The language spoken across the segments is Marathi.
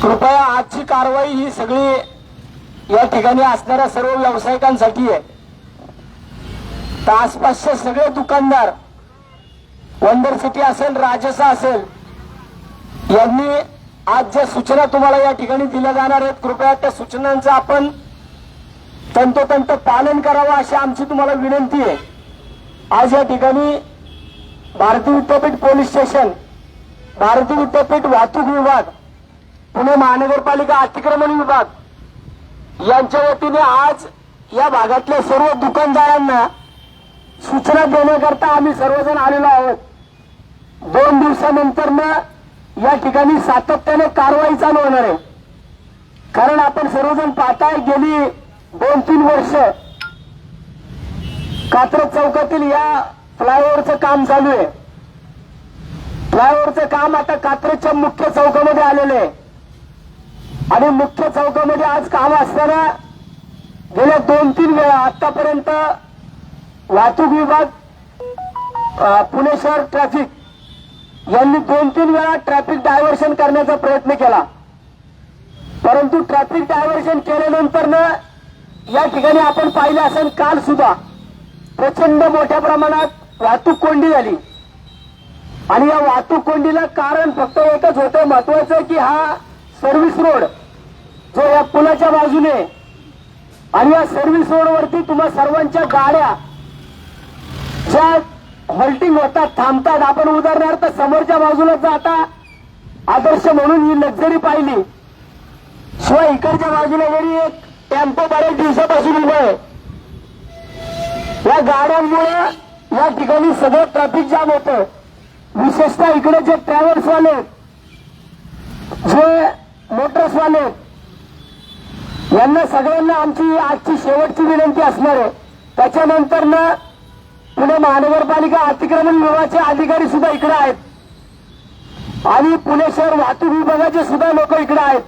कृपया आजची कारवाई ही सगळी या ठिकाणी असणाऱ्या सर्व व्यावसायिकांसाठी आहे। तर आसपासचे सगळे दुकानदार, वंडर सिटी असेल, राजसा असेल, यांनी आज ज्या सूचना तुम्हाला या ठिकाणी दिल्या जाणार आहेत, कृपया त्या सूचनांचं आपण तंतोतंत पालन करावं अशी आमची तुम्हाला विनंती आहे। आज या ठिकाणी भारतीय विद्यापीठ पोलीस स्टेशन, भारतीय विद्यापीठ वाहतूक विभाग, पुणे महानगरपालिका अतिक्रमण विभाग यांच्या वतीने आज या भागातल्या सर्व दुकानदारांना सूचना देण्याकरता आम्ही सर्वजण आलेलो आहोत। 2 दिवसानंतर या ठिकाणी सातत्याने कारवाई चालू होणार आहे। कारण आपण सर्वजण पाहताय, गेली 2-3 वर्ष कात्रज चौकातील या फ्लायओव्हरचं काम चालू आहे। फ्लायओव्हरचं काम आता कात्रजच्या मुख्य चौकामध्ये आलेलं आहे आणि मुख्य चौकामध्ये आज काम असताना गेल्या 2-3 वेळा आतापर्यंत वाहतूक विभाग, पुणे शहर ट्रॅफिक यांनी 2-3 वेळा ट्रॅफिक डायव्हर्शन करण्याचा प्रयत्न केला, परंतु ट्रॅफिक डायव्हर्शन केल्यानंतर या ठिकाणी आपण पाहिलं असेल, काल सुद्धा प्रचंड मोठ्या प्रमाणात वाहतूक कोंडी झाली आणि या वाहतूक कोंडीला कारण फक्त एकच होतं, महत्वाचं, की हा सर्व्हिस रोड जो या पुलाच्या बाजूने आणि या सर्व्हिस रोडवरती तुम्हा सर्वांच्या गाड्या ज्या हॉल्टिंग होतात, थांबतात। आपण उदाहरणार्थ समोरच्या बाजूला जाता आदर्श म्हणून ही लक्झरी पाहिली, शिवाय इकडच्या बाजूला जरी एक टेम्पो बऱ्याच दिवसापासून उभा आहे। या गाड्यांमुळे या ठिकाणी सगळं ट्रॅफिक जाम होतं। विशेषतः इकडे जे ट्रॅव्हल्सवाले, जे मोटर्सवाले, यांना सगळ्यांना आमची आजची शेवटची विनंती असणार आहे। त्याच्यानंतर पुणे महानगरपालिका अतिक्रमण विभागाचे अधिकारी सुद्धा इकडे आहेत आणि पुणे शहर वाहतूक विभागाचे सुद्धा लोक इकडे आहेत।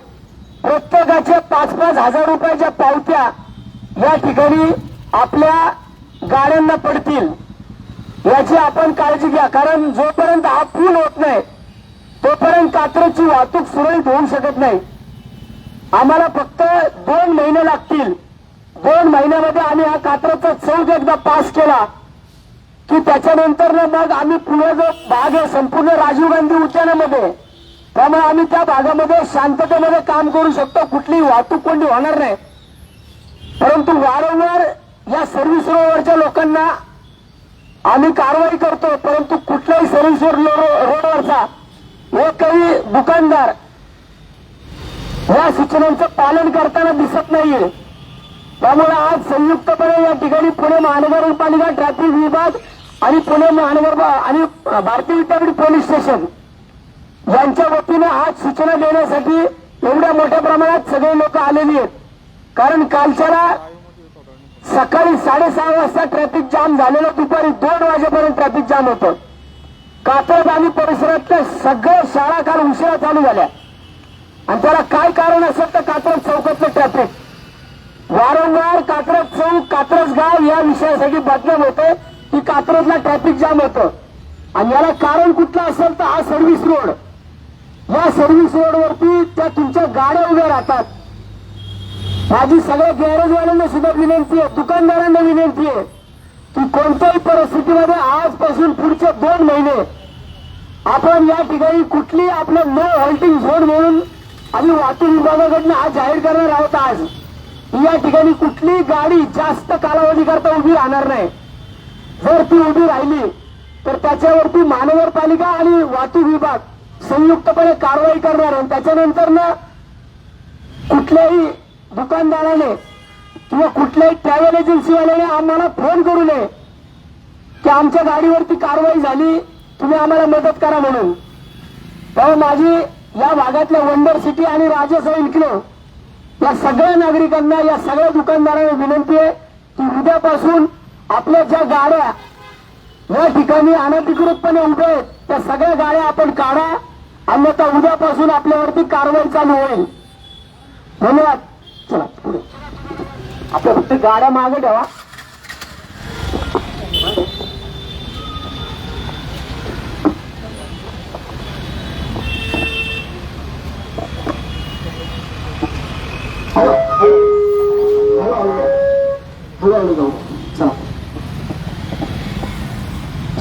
प्रत्येकाचे 5-5 हजार रुपयाच्या पावत्या या ठिकाणी आपल्या गाड्यांना पडतील, याची आपण काळजी घ्या। कारण जोपर्यंत हा पूल होत नाही तोपर्यंत कात्रजची वाहतूक सुरळीत होऊ शकत नाही। आम्हाला फक्त 2 महिने लागतील। 2 महिन्यामध्ये आम्ही हा कात्रजचा चौक एकदा पास केला की त्याच्यानंतर मग आम्ही पुणे जो भाग आहे संपूर्ण राजीव गांधी उद्यानामध्ये, त्यामुळे आम्ही त्या भागामध्ये शांततेमध्ये काम करू शकतो, कुठलीही वाहतूक कोंडी होणार नाही। परंतु वारंवार या सर्व्हिस रोडवरच्या लोकांना आम्ही कारवाई करतो, परंतु कुठल्याही सर्व्हिस रोडवरचा एकही दुकानदार या सूचनांचं पालन करताना दिसत नाहीये। त्यामुळे आज संयुक्तपणे या ठिकाणी पुणे महानगरपालिका ट्रॅफिक विभाग आणि पुणे महानगर आणि भारतीय विद्यापीठ पोलीस स्टेशन यांच्या वतीने आज सूचना देण्यासाठी एवढ्या मोठ्या प्रमाणात सगळे लोक आलेली आहेत। कारण कालच्याला सकाळी 6:30 वाजता ट्रॅफिक जाम झालेलं, दुपारी 2 वाजेपर्यंत ट्रॅफिक जाम होतं। कात्रज आणि परिसरातल्या सगळ्या शाळा काल उशिरा चालू झाल्या आणि त्याला काय कारण असेल तर कात्रज चौकातलं ट्रॅफिक। वारंवार कात्रज चौक, कात्रज गाव या विषयासाठी बदनाम होते की कात्रजला ट्रॅफिक जाम होतं आणि याला कारण कुठलं असेल तर हा सर्व्हिस रोड। या सर्व्हिस रोडवरती त्या तुमच्या गाड्या उभ्या राहतात। माझी सगळ्या गॅरेजवाल्यांना सुद्धा विनंती आहे, दुकानदारांना विनंती आहे की कोणत्याही परिस्थितीमध्ये आजपासून पुढचे 2 महिने आपण या ठिकाणी कुठली आपलं नो हॉल्टिंग झोन म्हणून आम्ही वाहतूक विभागाकडनं आज जाहीर करणार आहोत। आज या ठिकाणी कुठली गाडी जास्त कालावधी करता उभी राहणार नाही। जर ती उभी राहिली तर त्याच्यावरती महानगरपालिका आणि वाहतूक विभाग संयुक्तपणे कारवाई करणार आहे। त्याच्यानंतर कुठल्याही दुकानदाराने किंवा कुठल्याही ट्रॅव्हल एजन्सीवाल्याने आम्हाला फोन करू नये की आमच्या गाडीवरती कारवाई झाली, तुम्ही आम्हाला मदत करा म्हणून। तेव्हा माझी या भागातल्या वंडर सिटी आणि राजसा इन्क्लो या सगळ्या नागरिकांना, या सगळ्या दुकानदारांना विनंती आहे की उद्यापासून आपल्या ज्या गाड्या या ठिकाणी अनधिकृतपणे उभ्या आहेत त्या सगळ्या गाड्या आपण काढा, अन्यथा उद्यापासून आपल्यावरती कारवाई चालू होईल। धन्यवाद। चला पुढे आपल्या फक्त गाड्या मागे ठेवा। जाऊ चला.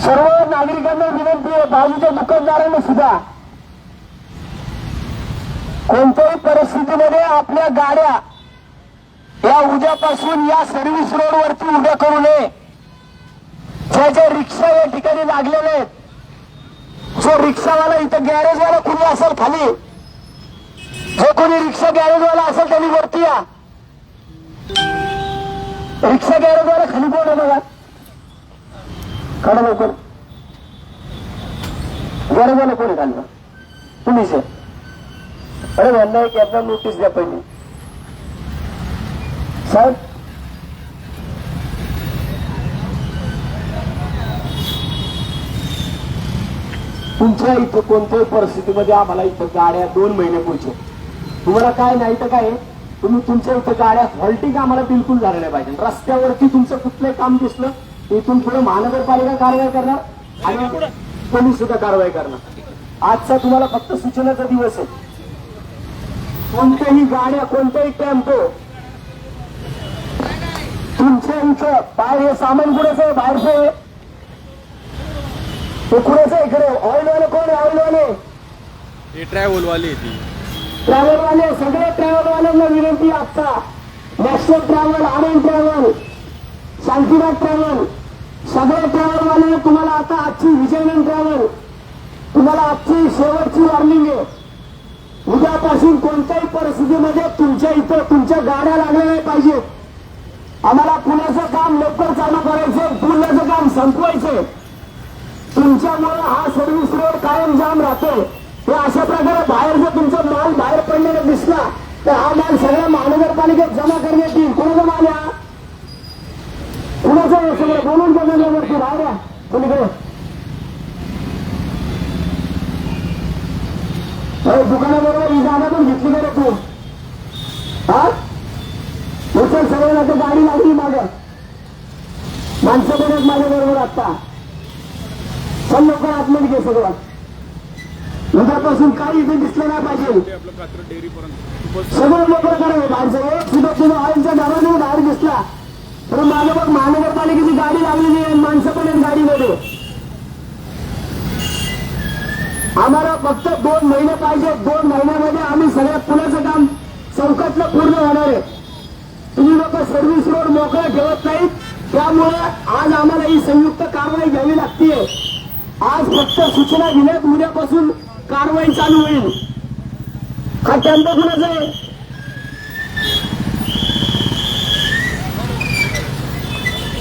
सर्व नागरिकांना विनंती आहे, बाजूच्या दुकानदारांना सुद्धा कोणत्याही परिस्थितीमध्ये आपल्या गाड्या या उद्यापासून या सर्व्हिस रोडवरती उभ्या करू नये. ज्या ज्या रिक्षा या ठिकाणी लागलेल्या आहेत, जो रिक्षावाला इथं गॅरेजवाला कुणी असेल खाली, जो कोणी रिक्षा गॅरेजवाला असेल त्यांनी वरती या. रिक्षा गॅरेजवाला खाली कोण आहे बघा, काढा लवकर. गॅरेजवाला कोण आहे खाली? तुम्हीच आहे. अरे यांना एक यांना नोटीस द्या पहिली साहेब. तुमच्या इथं कोणत्याही परिस्थितीमध्ये आम्हाला इथं गाड्या 2 महिने पुढचे तुम्हाला काय नाही तर काय तुम्ही तुमच्या इथं गाड्या हॉल्टिंग आम्हाला बिलकुल झालं नाही पाहिजे. रस्त्यावरती तुमचं कुठलंही काम दिसलं इथून पुढे महानगरपालिका कारवाई करणार आणि पोलीस सुद्धा कारवाई करणार. आजचा तुम्हाला फक्त सूचनेचा दिवस आहे. कोणत्याही गाड्या कोणत्याही टेम्पो तुमच्या इथं बाहेर हे सामान कुणाचं आहे? बाहेरचं तो कुणाचं आहे? इकडे ऑइलवाले कोण आहे? ऑइलवाले ट्रॅव्हलवाले ट्रॅव्हलवाले सगळे ट्रॅव्हलवाल्यांना विनंती आता नॅशनल ट्रॅव्हल, आनंद ट्रॅव्हल, शांतीनाथ ट्रॅव्हल, सगळे ट्रॅव्हलवाले तुम्हाला आता आजची विजयनंद ट्रॅव्हल तुम्हाला आजची शेवटची वॉर्निंग आहे. उद्यापासून कोणत्याही परिस्थितीमध्ये तुमच्या इथं तुमच्या गाड्या लागल्या नाही पाहिजेत. आम्हाला पुण्याचं काम लवकर चालू करायचं, पुण्याचं काम संपवायचंय. तुमच्यामुळे हा सर्व्हिस रोड कायम जाम राहतोय. हे अशा प्रकारे बाहेर जर तुमचा माल बाहेर पडलेला दिसला तर हा माल सगळ्या महानगरपालिकेत जमा करण्यात येईल. कोणाचा माल या कुणाचं सगळं बोलून बघण्यावरती बाहेर या कोणीकडे दुकानाबरोबर ही जागा पण घेतली का रे तू? हा उचल सगळ्यांना तर गाडी लागली मागं माणसं पण आहेत माझ्या बरोबर. आता पण लोक आतमध्ये घे सगळं. उद्यापासून काही इथे दिसलं नाही पाहिजे. सगळं मोकळं करावं. माणसं एक सुद्धा तुझा ऑइलच्या डब्याने बाहेर दिसला तर माझं बघ महानगरपालिकेची गाडी लागलेली आहे, माणसं पण आहेत गाडीमध्ये. आम्हाला फक्त 2 महिने पाहिजे. 2 महिन्यामध्ये आम्ही सगळ्या पुण्याचं काम चौकातलं पूर्ण होणार आहे. तुम्ही लोक सर्व्हिस रोड मोकळा ठेवत नाहीत, त्यामुळे आज आम्हाला ही संयुक्त कारवाई घ्यावी लागतीये. आज फक्त सूचना दिल्यात, उद्यापासून कारवाई चालू होईल. हा टेम्पो कुणाचा आहे?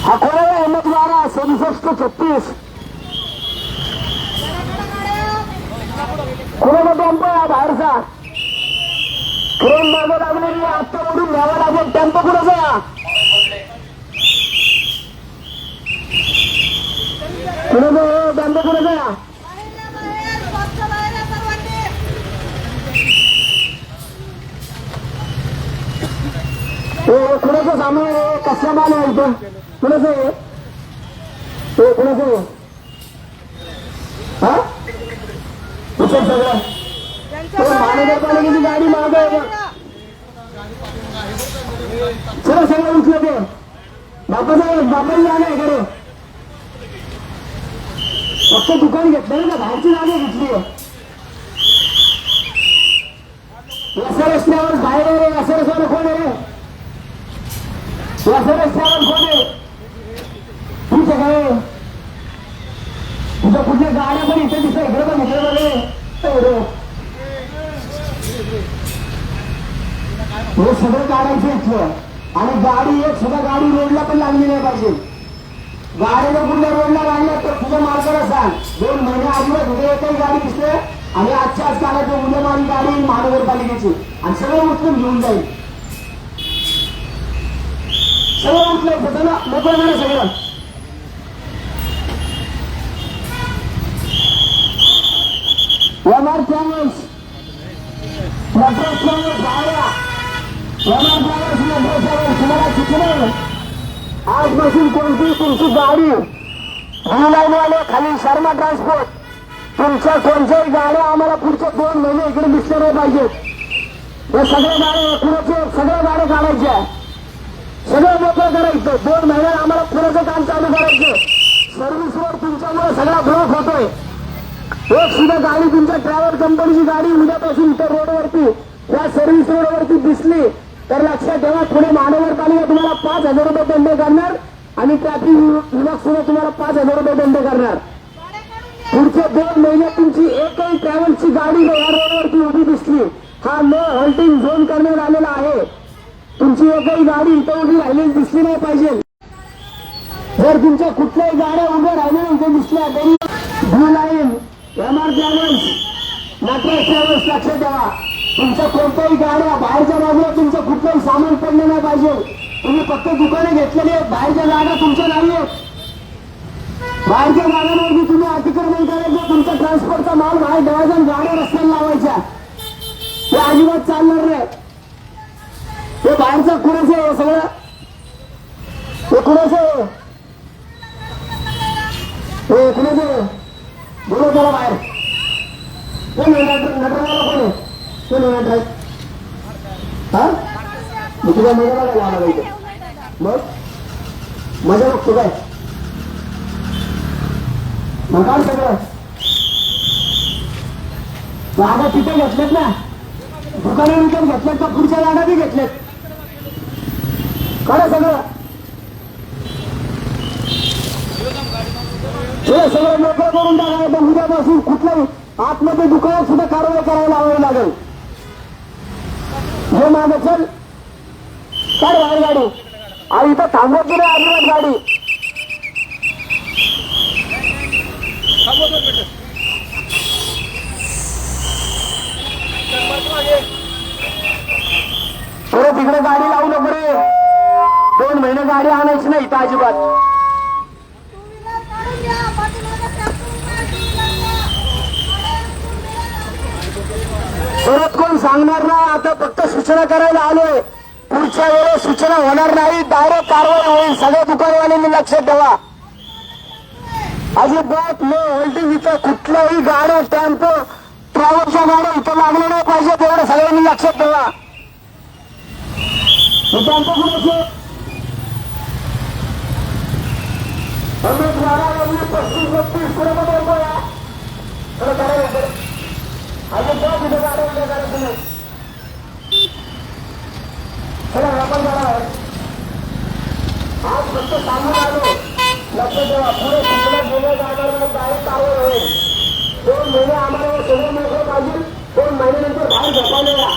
हा कोणाला अहमदवारा 6736 कोणाचा टेम्पो आहे? बाहेरचा क्रेन मागं लागलेली आत्ता ओढून घ्यावा लागेल. टेम्पो कुणाचा? कुणाचा टेम्पो कुणाचा? कुणाचं सामान आहे? कसला माल आहे इथं? कुणाचं आहे? कुणाचं आहे? हा उचल सगळं. महानगरपालिकेची गाडी माग आहे. चला सगळं उचलं ते बापाची जागा आहे कडे. फक्त दुकान घेतलं ना, बाहेरची जागा घेतली आहे. वसर रस्त्यावर बाहेर आहे. वसर रस्त्यावर कोण आहे? वसर रस्त्यावर कोण आहे? ठीक आहे काय तुझ्या कुठल्या गाड्या पण इथे दिसत इकडे पण इकडे बघे. हे सगळं काढायचं इथलं. आणि गाडी एक सुद्धा गाडी रोडला पण लागली नाही पाहिजे. गाडीला कुठल्या रोडला लागल्या तर तुझ्या मालकाला सांग. 2 महिने आधीवर उद्या एकही गाडी दिसते आणि आजच्या आज काढायचं उद्या माझी गाडी महानगरपालिकेची आणि सगळं उचलून घेऊन जाईल. सगळं उचलायचं. चला मोकळं करा सगळं. एमआर ट्रॅव्हल्स तुम्हाला सूचना आजपासून कोणती तुमची गाडी लाईनवाले खाली शर्मा ट्रान्सपोर्ट तुमच्या कोणत्याही गाड्या आम्हाला पुढच्या 2 महिने इकडे दिसल्या नाही पाहिजेत. हे सगळ्या गाड्या एकूणच सगळ्या गाड्या काढायच्या. सगळं मोकळं करायचं. 2 महिन्यात आम्हाला पुण्याचं काम चालू करायचं. सर्व्हिस रोड तुमच्यामुळे सगळा ब्लॉक होतोय. एक सुद्धा गाडी तुमच्या ट्रॅव्हल कंपनीची गाडी उद्यापासून इतर रोडवरती या सर्व्हिस रोडवरती दिसली तर लक्षात ठेवा, पुणे महानगरपालिका तुम्हाला 5,000 रुपये दंड करणार आणि ट्रॅफिक विभाग सुद्धा तुम्हाला 5,000 रुपये दंड करणार. पुढचे 2 महिने तुमची एकही ट्रॅव्हल्सची गाडी या रोडवरती उभी दिसली, हा नो हॉल्टिंग झोन करण्यात आलेला आहे. तुमची एकही गाडी इथं उभी राहिलेली दिसली नाही पाहिजे. जर तुमच्या कुठल्याही गाड्या उभ्या राहिलेल्या इथे दिसल्या तरी blue line, MR travels, Nataraj travels लक्षात ठेवा. तुमच्या कोणत्याही गाड्या बाहेरच्या बाजूला तुमचं कुठलंही सामान पडलं नाही पाहिजे. तुम्ही फक्त दुकाने घेतलेली आहेत, बाहेरच्या जागा तुमच्या नाही आहेत. बाहेरच्या जागांवरती तुम्ही अतिक्रमण करायचं, तुमचा ट्रान्सपोर्टचा माल बाहेर ठेवायचा आणि गाड्या रस्त्याला लावायच्या. ते अजिबात चालणार नाही. ते बाहेरचं कुणाचं आहे सगळं? ते कुणाचं आहे? हे कुणाचं आहे? बोलो त्याला बाहेर. कोण नटराला कोण आहे? कोण नटराज? हा मी तुझ्या मजा बघायला आला पाहिजे. मग मजा बघतो काय? मग काय सगळं जागा तिथे घेतलेत ना, दुकाने विकत घेतलेत का पुढच्या जागा बी घेतलेत? काय सगळं हे सगळं मोकळं करून टाकायला. तर उद्यापासून कुठल्याही आतमध्ये दुकानात सुद्धा कारवाई करायला लावावी लागेल. हे मागे चल काय बाहेर गाडी आणि इथं थांबवत नाही अजिबात गाडी. परत इकडे गाडी लावू नको रे. 2 महिने गाडी आणायची नाही इथं अजिबात. परत कोण सांगणार नाही. आता फक्त सूचना करायला आलोय. पुढच्या वेळेस सूचना होणार नाही, डायरेक्ट कारवाई होईल. सगळ्या दुकानवाल्यांनी लक्षात ठेवा. अजिबात नो होल्डिंग. इथं कुठल्याही गाड्या टेम्पो ट्रॅव्हलच्या गाड्या इथं लागल्या नाही पाहिजे, तेवढं सगळ्यांनी लक्षात ठेवा. टेम्पो कुणाचे? 35-36 पुढे टेम्पो या करायला अजिबात इथं गाड्या उद्या करायचं नाही. चला आपण जाणार आज फक्त सांगून आलो. लक्षात ठेवा, पुढे सूचना गेल्या जाणार नाही, डायरेक्ट कारवाई होईल. 2 महिने आम्हाला सगळं मोकळं पाहिजे. 2 महिन्यानंतर बाहेर झोपायला या.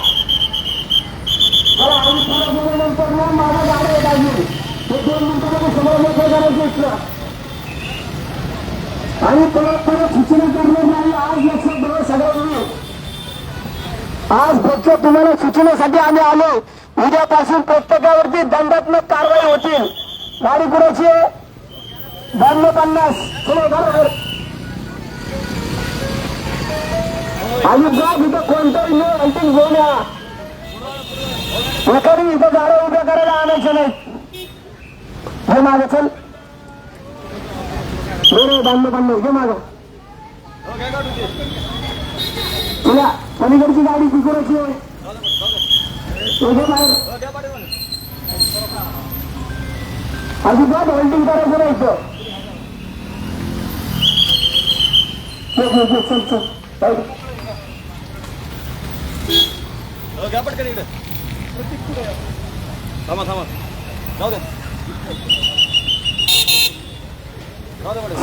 चला आम्ही पुढे गेल्यानंतर मग माझ्या गाड्या येत आहे. हे 2 मिनिटामध्ये सगळं मोकळं करायचं इथलं आणि परत सूचना करणार नाही. आज लक्षात ठेवा सगळ्यांनी. आज फक्त तुम्हाला सूचनेसाठी आम्ही आलो. उद्यापासून प्रत्येकावरती दंडात्मक कारवाई होतील. गाडी कुणाची आहे? 52-50 चलो बरोबर. आणि ब्लॉक इथं कोणतंही नो हॉल्टिंग झोन या. एखादी इथं गाड्या उभ्या करायला आणायचं नाही. हे मागं चल. बरोबर 52-50 घे मागं. तुला पलीकडची गाडी कुणाची आहे? बाहेर अजिबात होल्डिंग करायचं नाही इथं. चल चल पटकन इकडे थांबा थांबा जाऊ दे.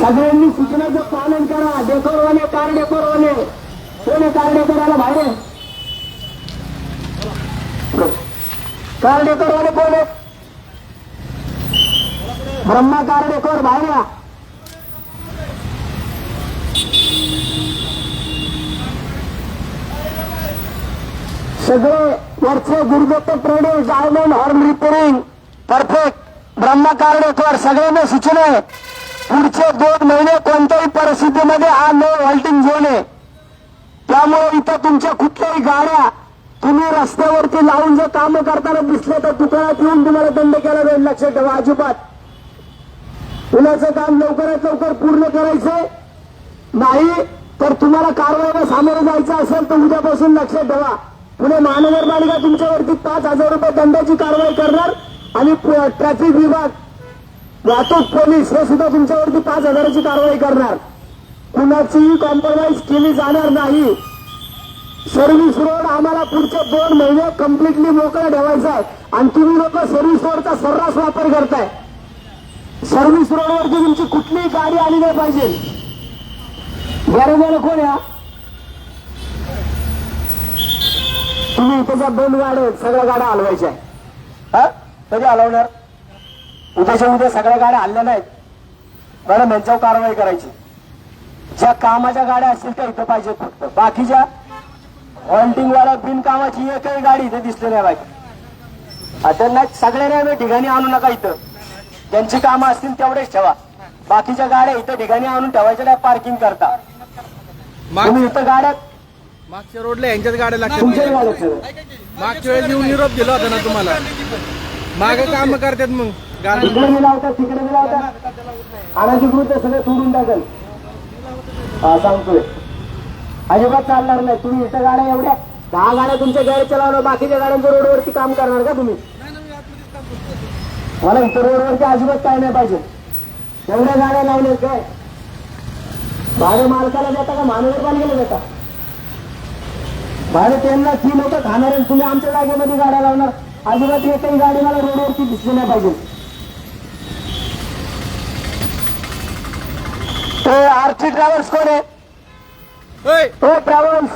सगळ्यांनी सूचनाचं पालन करा. डेकोरवाले कार डेकोरवाले कोणी कार डेकोराला बाहेर आहे? कार डेकोरवाले कोण आहेत? ब्रह्मा कार डेकोर बाहेर या. सगळे वरचे Gurudatt trading, diamond, horn repairing, perfect, Brahma car decor सगळ्यांना सूचना आहे. पुढचे 2 महिने कोणत्याही परिस्थितीमध्ये हा नो हॉल्टिंग झोन आहे. त्यामुळे इथं तुमच्या कुठल्याही गाड्या तुम्ही रस्त्यावरती लावून जर कामं करताना दिसले तर दुकानात येऊन तुम्हाला दंड केला जाईल. लक्षात ठेवा. अजिबात पुण्याचं काम लवकरात लवकर पूर्ण करायचंय. नाही तर तुम्हाला कारवाईला सामोरं जायचं असेल तर उद्यापासून लक्षात ठेवा. पुणे महानगरपालिका तुमच्यावरती 5,000 रुपये दंडाची कारवाई करणार आणि ट्रॅफिक विभाग, वाहतूक पोलीस हे सुद्धा तुमच्यावरती 5,000ची कारवाई करणार. कुणाचीही कॉम्प्रोमाइज केली जाणार नाही. सर्व्हिस रोड आम्हाला पुढचे 2 महिने कम्प्लिटली मोकळा ठेवायचा आहे आणि तुम्ही लोक सर्व्हिस रोडचा सर्रास वापर करताय. सर्व्हिस रोडवरती तुमची कुठलीही गाडी आली नाही पाहिजे. बरोबर कोण या तुम्ही इथं 2 गाड्या आहेत, सगळ्या गाड्या हलवायच्या आहे. हा कधी हलवणार? उद्याच्या उद्या सगळ्या गाड्या हल्ल्या नाहीत मॅडम, यांच्यावर कारवाई करायची. ज्या कामाच्या गाड्या असतील त्या इथं पाहिजेत फक्त. बाकीच्या हॉल्टिंग वाला बिनकामाची एकही गाडी इथे दिसली नाही पाहिजे. त्यांना सगळ्या ठिकाणी आणू नका. इथं ज्यांची कामं असतील तेवढेच ठेवा. बाकीच्या गाड्या इथं ठिकाणी आणून ठेवायच्या नाही पार्किंग करता. तुम्ही इथं गाड्या मागच्या रोडला यांच्याच गाड्या लागतात. तुमच्याच गाड्या सगळं. मागच्या वेळेस येऊन निरोप दिला होता ना तुम्हाला. मागे काम करतात मग गाडी. इकडे गेला होता तिकडे गेला होता अनाधिकृत सगळं सोडून टाकल. हा सांगतोय अजिबात चालणार नाही. तुम्ही इथं गाड्या एवढ्या 10 गाड्या तुमच्या गाडी चालवणार, बाकीच्या गाड्यांच्या रोडवरती काम करणार का तुम्ही? मला इथं रोडवरती अजिबात काय नाही पाहिजे. एवढ्या गाड्या लावल्या काय भाडे मालकाला देता का महानगरपालिकेला देता? भाडे त्यांना ती लोक खाणार आहे. तुम्ही आमच्या जागेमध्ये गाड्या लावणार. अजिबात एकही गाडी मला रोडवरती दिसली नाही पाहिजे. आरती ट्रॅव्हल्स कोण आहे? हो ट्रॅव्हल्स,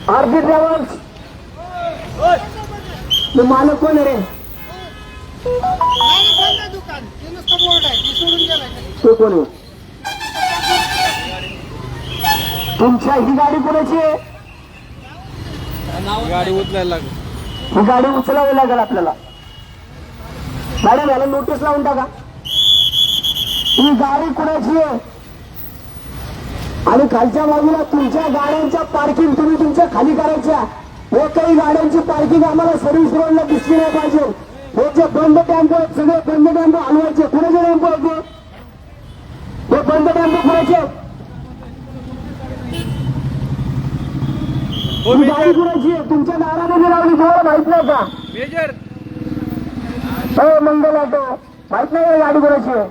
आरती ट्रॅव्हल्स मालक कोण आहे रे? दुकान ते नुसतं बोर्ड आहे ते सोडून गेलाय. तो कोण आहे? तुमच्या ही गाडी कोणाची आहे? गाडी उचलायला लागली. ही गाडी उचलावी लागेल आपल्याला. मॅडम याला नोटीस लावून टाका. ही गाडी कुणाची आहे? आणि खालच्या बाजूला तुमच्या गाड्यांच्या पार्किंग तुम्ही तुमच्या खाली करायच्या. एकही गाड्यांची पार्किंग आम्हाला सर्व्हिस रोडला दिसली नाही पाहिजे. हे जे बंद टेम्पो आहेत सगळे बंद टेम्पो हलवायचे. कुणाचे टेम्पो आहेत ते? हे बंद टेम्पो कुणाचे आहेत? ही गाडी कुणाची आहे? तुमच्या दारामध्ये लावली तुम्हाला माहित नाही का? मेजर हो मंगल ऑटो माहित नाही का गाडी कुणाची आहे?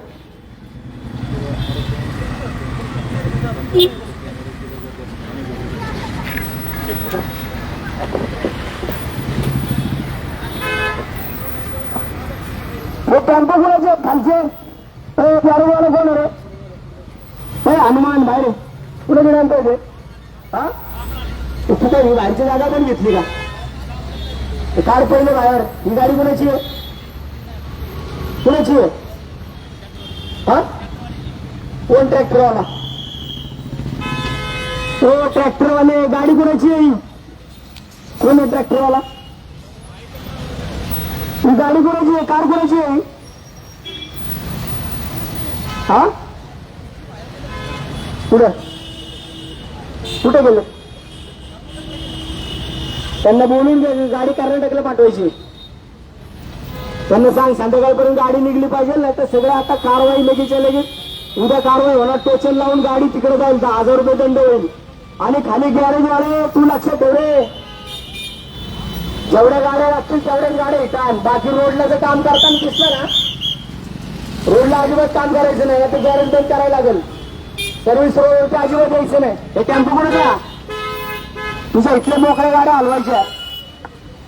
वो टेम्पो कुणाचे खालचे? प्यारोवाला कोण रे? हनुमान बाहेर कुणाचे टेम्पो आहे ते? हा कुठे ही बाहेरची जागा पण घेतली का? कार पहिले बाहेर. ही गाडी कुणाची आहे? कुणाची आहे? हा कोण ट्रॅक्टरवाला? तो ट्रॅक्टरवाले गाडी कुणाची आहे? कोण आहे ट्रॅक्टरवाला? ही गाडी कुणाची आहे? कार कुणाची आहे? हा कुठं कुठे गेले? त्यांना बोलून गाडी कर्नाटकला पाठवायची. त्यांना सांग संध्याकाळपर्यंत गाडी निघली पाहिजे. नाही तर सगळं आता कारवाई लगेचच्या लगेच उद्या कारवाई होणार. टोचन लावून गाडी तिकडे जाईल. 10,000 रुपये दंड होईल. आणि खाली गॅरेज वाले तू लक्षात ठेव रे. जेवढ्या गाड्या लागतील तेवढ्याच गाड्या येतात. बाकी रोडला जर काम करताना दिसलं ना, रोडला अजिबात काम करायचं नाही. आता गॅरेज बंद करायला लागेल. सर्व्हिस रोडवरती अजिबात यायचं नाही. हे टेम्पो कुठे का तुझ्या इथल्या मोकळ्या गाड्या हलवायच्या.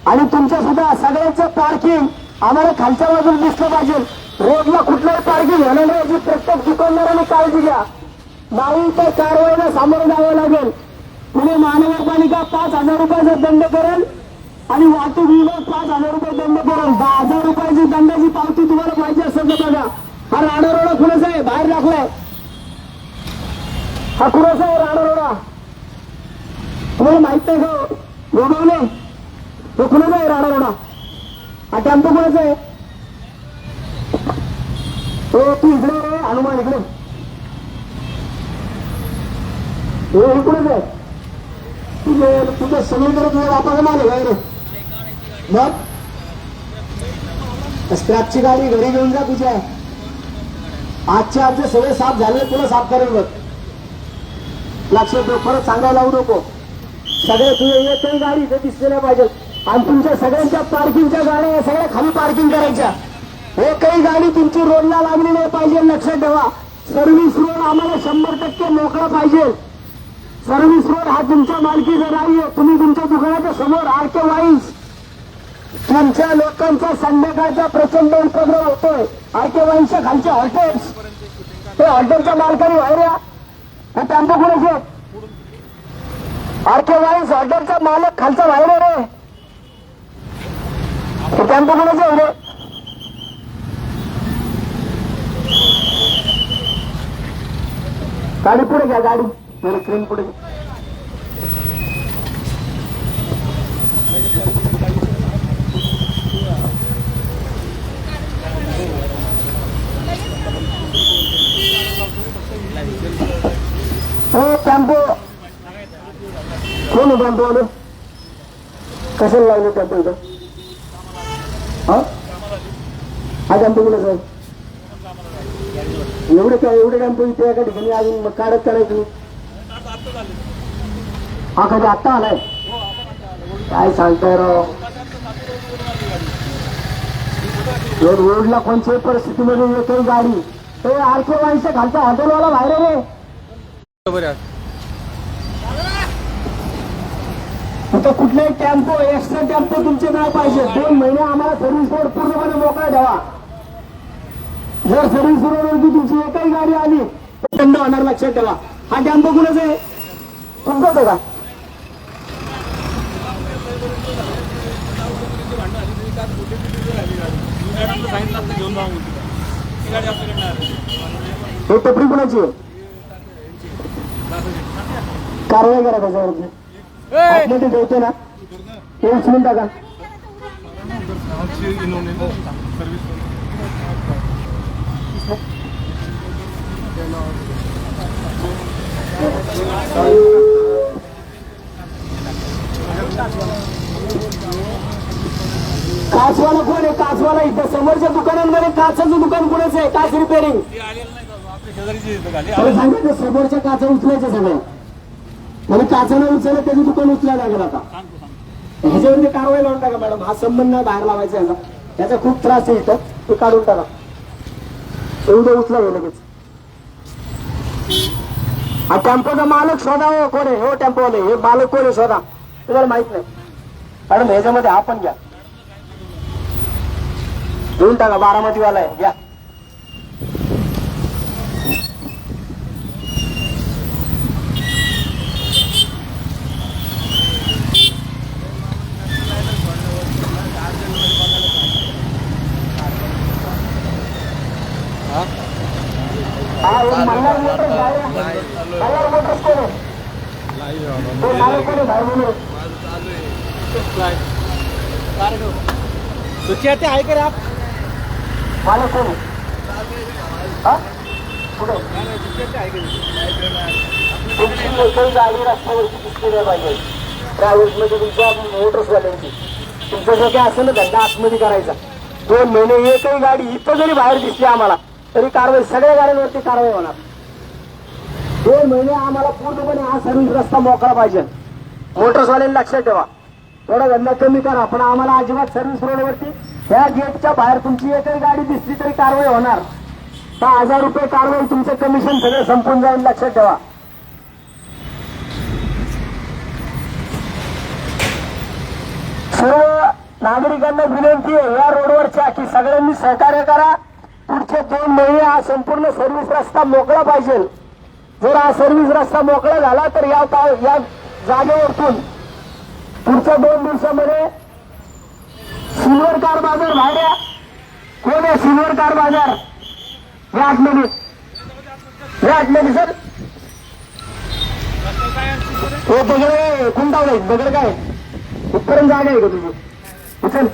आणि तुमच्या सुद्धा सगळ्यांचं पार्किंग आम्हाला खालच्या बाजूला दिसलं पाहिजे. रोडला कुठलंही पार्किंग होणार नाही याची प्रत्येक दुकानदाराने काळजी घ्या. नाही तर कारवाईला सामोरं जावं लागेल. पुणे महानगरपालिका 5,000 रुपयाचा दंड करेल आणि वाहतूक विभाग 5,000 रुपये दंड करेल. 10,000 रुपयाची दंडाची पावती तुम्हाला पाहिजे असेल तर बघा. हा राणा रोडा कुणाचा आहे? बाहेर दाखलाय. हा कुणाचा आहे राणा रोडा? तुम्हाला माहित नाही का? गोगावले तो कुणाचा आहे राणा रोडा? हा टेम्पो कुणाचा आहे? तो तू इकडे रे हनुमान इकडे. हे कुणाचं आहे? तुझं सगळीकडे तुझ्या बापाचं माल आहे रे. मग स्क्रॅपची गाडी घरी घेऊन जा तुझ्या. आजच्या आजचे सगळे साफ झाले. तुला साफ करेल बघ. लक्षात ठेव. परत सांगायला लावू नको. सगळे तुझे एकही गाडी इथे दिसली नाही पाहिजे. आणि तुमच्या सगळ्यांच्या पार्किंगच्या गाड्या या सगळ्या खाली पार्किंग करायच्या. एकही गाडी तुमची रोडला लागली नाही पाहिजे. लक्षात ठेवा, सर्व्हिस रोड आम्हाला 100% मोकळा पाहिजे. सर्व्हिस रोड हा तुमच्या मालकीचा नाहीये. तुम्ही तुमच्या दुकानाच्या समोर आरके वाईन्स, तुमच्या लोकांचा संध्याकाळचा प्रचंड उपद्रव होतोय. आरके वाईन्सच्या खालचे हॉटेल्स, ते हॉटेलच्या मालकाने बाहेर या. हे टेम्पो कुणाचे? आरके वाईन्स हॉटेलचा मालक खालचा बाहेर आहे रे. हे टेम्पो कुणाचे आहे रे? गाडी पुढे घ्या, गाडी मेरे क्रेन पुढे घ्या. हो टेम्पो कोण टेम्पो आलो? कशाला लावले टेम्पो इथं? हा टेम्पो कुठे साहेब? एवढे काय एवढे टेम्पो इथे एका ठिकाणी अजून काढत करायचं? हा कधी आत्ता आलाय? काय सांगताय राव? रोडला कोणत्याही परिस्थितीमध्ये येतोय गाडी. हे आरके वाईनच्या खालचा हॉटेलवाला बाहेर रे. बरोबर आहे. आता कुठलाही टेम्पो एक्स्ट्रा टेम्पो तुमचे नाही पाहिजे. 2 महिने आम्हाला सर्व्हिस रोड पूर्णपणे मोकळा ठेवा. जर सर्व्हिस रोडवरती तुमची एकही गाडी आली तर दंड होणार. लक्षात ठेवा. हा टेम्पो कुणाचा आहे? तुमचाच आहे का? हे टपरी कुणाची आहे? कारवाई करा त्याच्यावरती. आतमध्ये ठेवते ना ते उचलून टाका. काचवाला कोण आहे? काचवाला इथं समोरच्या दुकानांमध्ये काचाचं दुकान कोणाचं आहे? काच रिपेअरिंग. सांगितलं समोरच्या काचा उचलायच्या सगळ्या. म्हणजे काचानं उचललं त्याचं दुकान उचलायला लागेल. आता ह्याच्यावरती कारवाई लावून टाका मॅडम. हा संबंध नाही बाहेर लावायचा याचा. त्याचा खूप त्रास आहे इथं. ते काढून टाका. एवढं उचला लगेच. हा टेम्पोचा मालक शोधा. हो कोण आहे? हो टेम्पोवाले हे मालक कोण आहे शोधा. तुम्हाला माहित नाही मॅडम. ह्याच्यामध्ये हा पण घ्या. घेऊन टाका. बारामतीवाला आहे घ्या. मल्हार मोटर्स मल्हार मोटर्स कोण आहे? तो मालक कोण आहे? बाहेर बोलू. सुखियाते आहे का रे आप? मालक कोण आहे? हा कुठे? तुमची एकही गाडी रस्त्यावरती दिसली नाही पाहिजे. प्रायव्हेटमध्ये तुमच्या मोटर्सवाल्यांची तुमचं जो काय असेल ना धंदा आतमध्ये करायचा. 2 महिने एकही गाडी इथं जरी बाहेर दिसली आम्हाला तरी कारवाई. सगळ्या गाड्यांवरती कारवाई होणार. 2 महिने आम्हाला पूर्णपणे हा सर्व्हिस रस्ता मोकळा पाहिजे. मोटर्सवाल्यांनी लक्षात ठेवा. थोडा धंदा कमी करा पण आम्हाला अजिबात सर्व्हिस रोडवरती ह्या गेटच्या बाहेर तुमची एकही गाडी दिसली तरी कारवाई होणार. 1000 रुपये कारवाई. तुमचं कमिशन सगळं संपून जाईल. लक्षात ठेवा. सर्व नागरिकांना विनंती आहे या रोडवरच्या की सगळ्यांनी सहकार्य करा. पुढचे 2 महिने हा संपूर्ण सर्व्हिस रस्ता मोकळा पाहिजे. जर हा सर्व्हिस रस्ता मोकळा झाला तर या जागेवरतून पुढच्या 2 दिवसामध्ये सिल्वर कार बाजार बाहेर या. कोण आहे सिल्वर कार बाजार? या आतमध्ये या आतमध्ये सर. हो दगड कुंटावलं दगड काय इथपर्यंत जागा आहे का तुझी? उचल.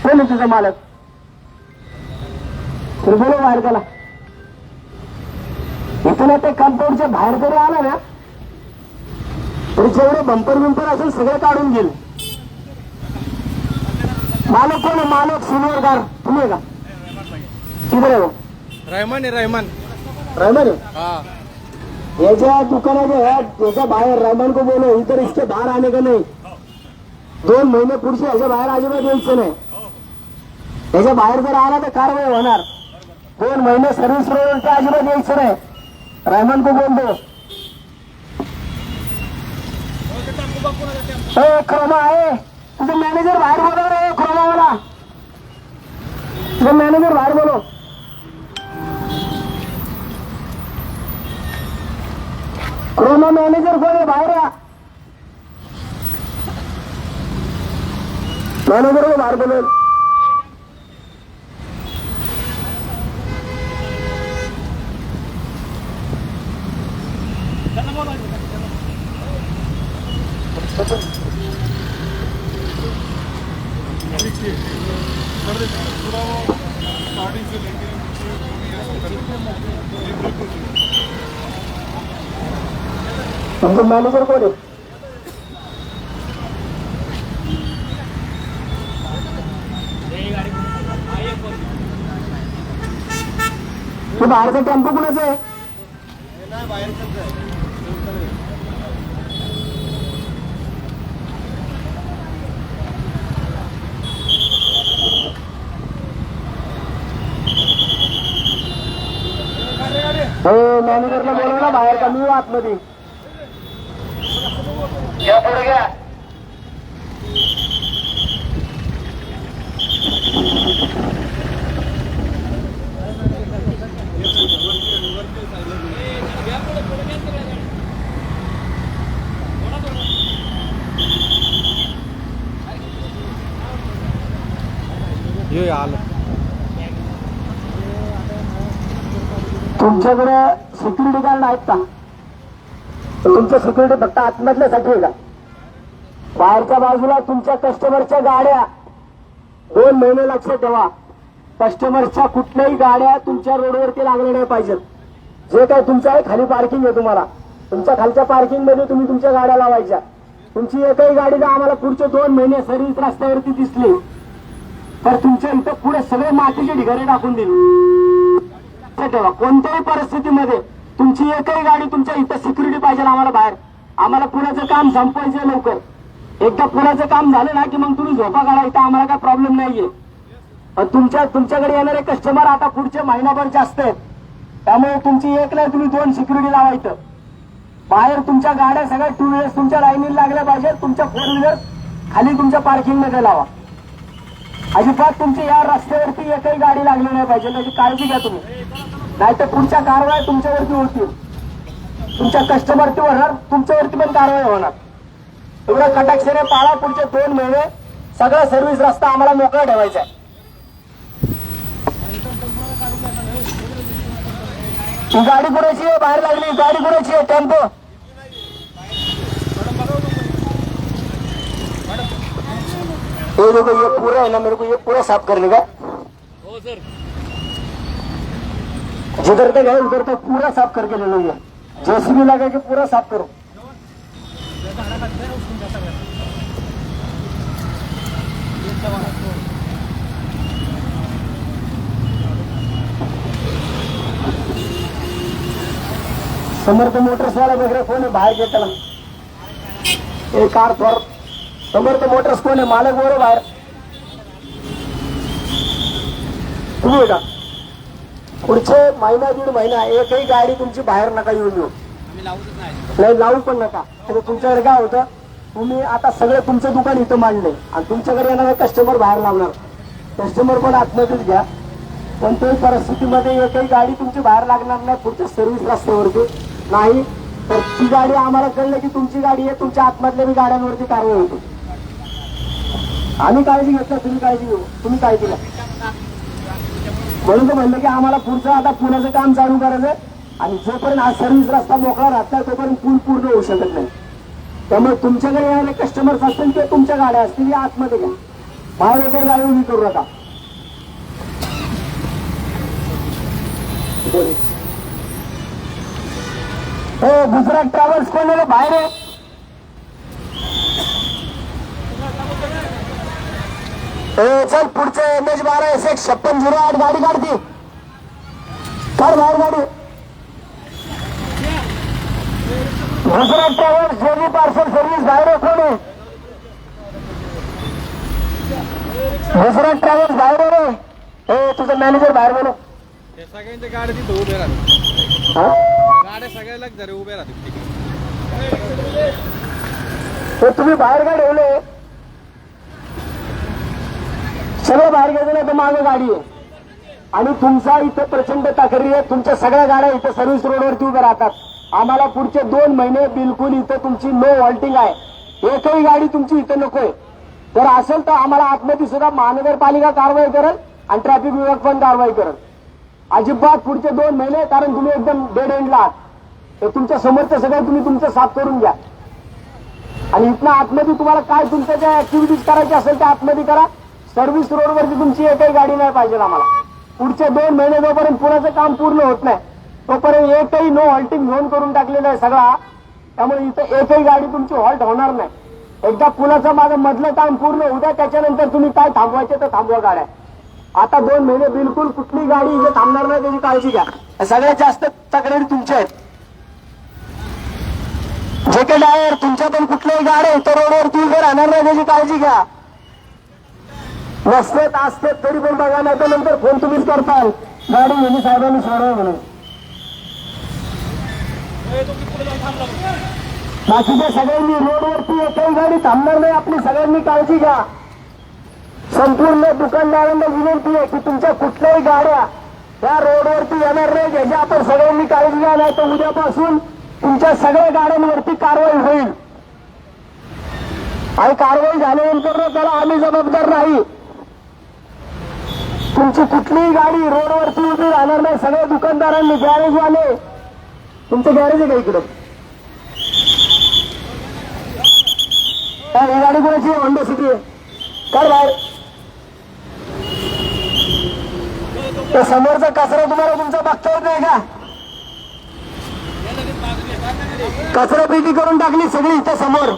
कोण आहे तुझा मालक? तर बोलव बाहेर त्याला. इथून ते कंपाऊंडच्या बाहेर जरी आला ना तरी जेवढे बंपर बिंपर असेल सगळे काढून घेईल. मालक कोण आहे? मालक सिल्वर कार तुम्ही आहे का? किती आहे? रहमान आहे. रहमान रहमान है? हाँ. याच्या दुकानाच्या याच्या बाहेर रहमान को बोलो इधर इसके बाहर आने का नहीं. 2 महिने पुढचे ह्याच्या बाहेर अजिबात यायचं नाही. ह्याच्या बाहेर जर आला तर कारवाई होणार. 2 महिने सर्व्हिस रोडवरती अजिबात यायचं नाही. रहमान को बोलतो क्रोमा आहे तुझं मॅनेजर बाहेर बोलव रे. क्रोमावाला तुझं मॅनेजर बाहेर बोलव. क्रोमा मॅनेजर कोण आहे बाहेर या. मॅनेजर बाहेर बोलव. तुमचं मॅनेजर कोण आहे. तू बाहेरचा टेम्पो कुणाचा आहे. हो मॅनेजरला बोलव ना बाहेर का. मी आतमध्ये या पुढे घ्या. हे आलं. तुमच्याकडे सिक्युरिटी गार्ड आहेत का. तुमचं सिक्युरिटी फक्त आतमधल्यासाठी आहे का. बाहेरच्या बाजूला तुमच्या कस्टमरच्या गाड्या 2 महिने लक्षात ठेवा. कस्टमरच्या कुठल्याही गाड्या तुमच्या रोडवरती लागल्या नाही पाहिजेत. जे काय तुमचं आहे खाली पार्किंग आहे तुम्हाला. तुमच्या खालच्या पार्किंग मध्ये तुम्ही तुमच्या गाड्या लावायच्या. तुमची एकही गाडी जर आम्हाला पुढचे 2 महिने सर्व्हिस रस्त्यावरती दिसली तर तुमच्या इथं पुढे सगळे मातीचे ढिगारे टाकून देईल. ठेवा कोणत्याही परिस्थितीमध्ये तुमची एकही गाडी तुमच्या इथं सिक्युरिटी पाहिजे आम्हाला बाहेर. आम्हाला पुण्याचं काम संपवायचं लवकर. एकदा पुण्याचं काम झालं ना की मग तुम्ही झोपा काढा. इथं आम्हाला काय प्रॉब्लेम नाहीये. तुमच्याकडे येणारे कस्टमर आता पुढचे महिनाभर जास्त आहेत. त्यामुळे तुमची एक नाही तुम्ही 2 सिक्युरिटी लावायचं. बाहेर तुमच्या गाड्या सगळ्या 2 व्हीलर्स तुमच्या लाईनीला लागल्या पाहिजे. तुमच्या 4 व्हीलर्स खाली तुमच्या पार्किंग मध्ये लावा. अजिबात तुमची या रस्त्यावरती एकही गाडी लागली नाही पाहिजे. त्याची काळजी घ्या तुम्ही. नाहीतर पुढच्या कारवाई तुमच्यावरती होतील. तुमच्या कस्टमरती होणार तुमच्यावरती पण कारवाई होणार. एवढं कटाक्षाने पाळा. पुढचे 2 महिने सगळा सर्व्हिस रस्ता आम्हाला मोकळा ठेवायचा आहे. ही गाडी कुणाची आहे बाहेर लागली. गाडी कुणाची आहे टेम्पो. ये देखो ये पूरा है ना. मेरे को ये पूरा साफ करने का. हो सर. जिधर तक है उधर तक पूरा साफ करके ले लो. ये जेसीबी लगा के पूरा साफ करो. समर्थ मोटर्स वाला वगैरे कोण आहे बाहेर घेताना. एक कार थोर समर्थ मोटर्स कोण आहे मालक वगैरे बाहेर. तुम्ही का पुढचे महिना 1.5 महिना एकही गाडी तुमची बाहेर नका येऊन देऊ. नाही लावू पण नका. तर तुमच्याकडे काय होतं तुम्ही आता सगळं तुमचं दुकान इथं मांडले आणि तुमच्याकडे येणारे कस्टमर बाहेर लावणार. कस्टमर पण आतमध्येच घ्या. कोणत्याही परिस्थितीमध्ये एकही गाडी तुमची बाहेर लागणार नाही पुढच्या सर्व्हिस रस्त्यावरती. नाही तर ती गाडी आम्हाला कळलं की तुमची गाडी आहे तुमच्या आतमधल्या बी गाड्यांवरती कारवाई होती. आम्ही काळजी घेतलं तुम्ही काळजी घेऊ. तुम्ही काळजी घ्या. म्हणून म्हणलं की आम्हाला पुढचं आता पुण्याचं काम चालू करायचं आणि जोपर्यंत हा सर्व्हिस रस्ता मोकळा राहत नाही तोपर्यंत पूल पूर्ण होऊ शकत नाही. त्यामुळे तुमच्याकडे येणारे कस्टमर्स असतील किंवा तुमच्या गाड्या असतील या आतमध्ये घ्या. बाहेर एकही गाडी उभी करू नका. हो गुजरात ट्रॅव्हल्स कोण आहे बाहेर आहे. चल पुढचे NH12 SX 5608 गाडी काढती. काढ बाहेर गाडी. Gujarat travels JB parcel service बाहेर आहे कोण आहे. गुजरात ट्रॅव्हल्स बाहेर आहे रे. हे तुझं मॅनेजर बाहेर बोलव. ते सगळ्यांच्या गाड्या तिथं उभे राहतात. हा? गाड्या सगळ्याला जरी उभे राहतात तिकडे. हे तुम्ही बाहेर का ठेवले? सगळं बाहेर घ्यायचं नाही तर मागं गाडी आहे आणि तुमचा इथं प्रचंड तक्रारी आहे. तुमच्या सगळ्या गाड्या इथं सर्व्हिस रोडवरती उभ्या राहतात. आम्हाला पुढचे 2 महिने बिलकुल इथं तुमची नो हॉल्टिंग आहे. एकही गाडी तुमची इथं नकोय. जर असेल तर आम्हाला आतमध्ये सुद्धा महानगरपालिका कारवाई करेल आणि ट्रॅफिक विभाग पण कारवाई करेल. अजिबात पुढचे 2 महिने, कारण तुम्ही एकदम डेड एंडला आहात. हे तुमच्या समोरचं सगळं तुम्ही तुमचं साफ करून घ्या आणि इथनं आतमध्ये तुम्हाला काय तुमच्या ज्या ऍक्टिव्हिटीज करायची असेल त्या आतमध्ये करा. सर्व्हिस रोडवरती तुमची एकही गाडी नाही पाहिजे आम्हाला. पुढचे 2 महिने जोपर्यंत पुण्याचं काम पूर्ण होत नाही तोपर्यंत एकही नो हॉल्टिंग झोन करून टाकलेला आहे सगळा. त्यामुळे इथं एकही गाडी तुमची हॉल्ट होणार नाही. एकदा पुलाचं माझं मधलं काम पूर्ण होऊ द्या, त्याच्यानंतर तुम्ही काय थांबवायचे तर थांबवा गाड्या. आता 2 महिने बिलकुल कुठली गाडी इथे थांबणार नाही, त्याची काळजी घ्या. सगळ्यात जास्त तक्रारी तुमच्या आहेत. जे काही ड्रायव्हर तुमच्या पण कुठल्याही गाड्या इथं रोडवरती उभे राहणार नाही, त्याची काळजी घ्या. नसतेत असतेत तरी पण बघा, नाही तर नंतर फोन तुम्हीच करताल गाडी घेऊन साहेबांनी सोडवा म्हणून. बाकीच्या सगळ्यांनी रोडवरती एकही गाडी थांबणार नाही, आपली सगळ्यांनी काळजी घ्या. संपूर्ण दुकानदारांना विनंती आहे की तुमच्या कुठल्याही गाड्या त्या रोडवरती येणार नाही, याची आपण सगळ्यांनी काळजी घ्या. नाही तर उद्यापासून तुमच्या सगळ्या गाड्यांवरती कारवाई होईल आणि कारवाई झाल्यानंतर त्याला आम्ही जबाबदार नाही. तुमची कुठलीही गाडी रोडवरती उभी राहणार नाही. सगळ्या दुकानदारांनी, गॅरेजवाले, तुमचं गॅरेज आहे का इकडं? ही गाडी कोणाची? होंडा सिटी आहे. काढ बाहेर. तर समोरचा कचरा तुम्हाला तुमचा बघता येत नाही का? कचरा पेटी करून टाकली सगळी इथं समोर.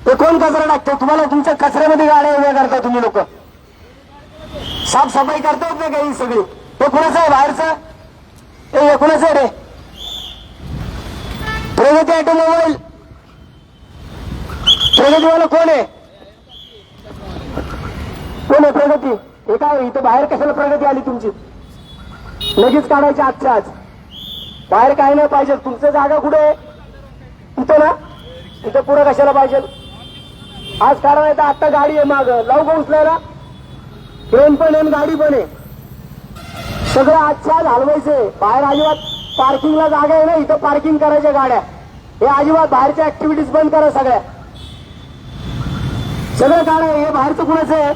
ते कोण कचरा टाकतो? तुम्हाला तुमच्या कचऱ्यामध्ये गाड्या उभ्या करता तुम्ही लोक. साफसफाई करता येत नाही का ही सगळी? हे कुणाचं आहे बाहेरचं? हे कुणाचं आहे रे? प्रगती ऑटोमोबाईल. प्रगतीवाला कोण आहे? कोण आहे प्रगती? हे काय इथं बाहेर कशाला प्रगती आली तुमची? लगेच काढायची आजच्या आज. बाहेर काय नाही पाहिजे. तुमचं जागा कुठे आहे? इथं ना. इथं पुढं कशाला पाहिजे? आज कारण आहे तर आता गाडी आहे माग, लावू का उचलायला? ट्रेन पण आहे, गाडी पण आहे. सगळं आजच्या आज हलवायचंय. बाहेर अजिबात पार्किंगला जागा आहे ना, इथं पार्किंग करायच्या गाड्या. हे अजिबात बाहेरच्या ऍक्टिव्हिटीज बंद करा सगळ्या. सगळं काढा. हे बाहेरचं कुणाचं आहे?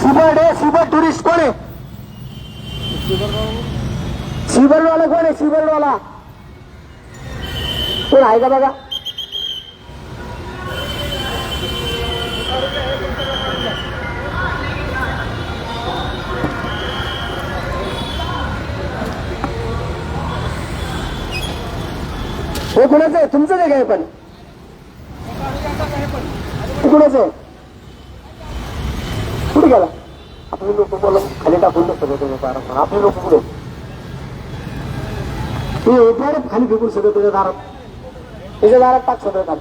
सिबर्ड आहे. सिबर्ड टुरिस्ट कोण आहे? सिबर्डवाला कोण आहे? सिबर्डवाला कोण आहे का बघा? हे कुणाचं आहे? तुमचं आहे काय? पण कुणाचं आहे? कुठे गेला? आपली लोक बोला खाली टाकून सगळं. आपली लोक कुठे? ते खाली फेकून सगळं तुझ्या दारात. त्याच्या दारात टाक सगळं खाली.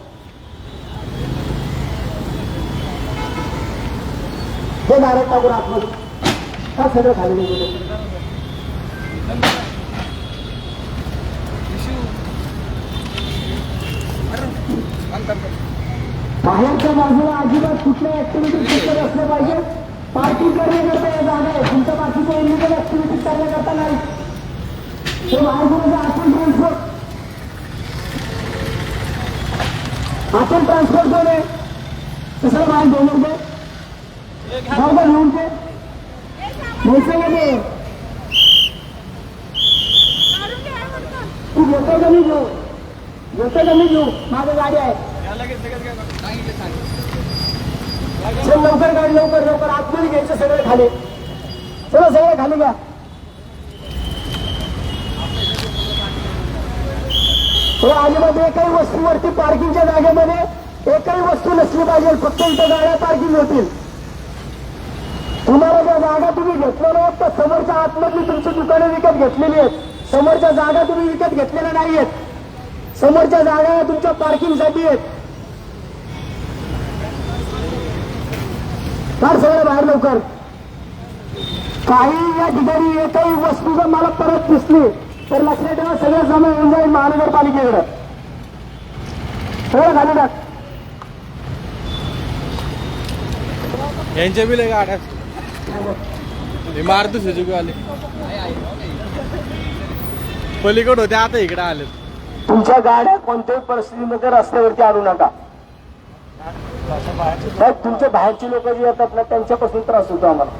ते दारात टाकून आतमध्ये टाक सगळं खाली. बाहेरच्या बाजूला अजिबात कुठल्या ऍक्टिव्हिटीज करत असल्या पाहिजे. पार्किंग करण्याकरता या जागा आहे. तुमच्या बाकीच्या इलिगल ऍक्टिव्हिटीज करण्याकरता नाही. ते बाहेर आपण ट्रान्सफर कोण आहे? कसं बाहेर दोन रुपये बरोबर घेऊन ते मध्ये तू घेतो का मी घेऊ? घेतो का मी घेऊ? माझं गाडी आहे. चल लवकर गाडी, लवकर लवकर आतमध्ये घ्यायचं सगळं खाली. चला सगळं खाली घ्या. अजिबात एकही वस्तूवरती पार्किंगच्या जागेमध्ये एकही वस्तू नसली पाहिजे. फक्त इथं गाड्या पार्किंग होतील. तुम्हाला ज्या जागा तुम्ही घेतलेल्या आहेत त्या समोरच्या आतमधली तुमची दुकानं विकत घेतलेली आहेत. समोरच्या जागा तुम्ही विकत घेतलेल्या नाही आहेत. समोरच्या जागा तुमच्या पार्किंगसाठी आहेत. काढ सगळं बाहेर लवकर. काही या ठिकाणी एकही वस्तू जर मला परत दिसली तर लक्षात ठेवा सगळं जमा होऊन जाईल महानगरपालिकेकडे. सगळं घालून टाक. यांच्या बी लय गाड्या हे मारुती सुझुकी आले पलीकडे होते आता इकडे आले. तुमच्या गाड्या कोणत्याही परिस्थितीमध्ये रस्त्यावरती आणू नका. साहेब तुमच्या बाहेरचे लोक जे येतात ना त्यांच्यापासून त्रास होतो आम्हाला.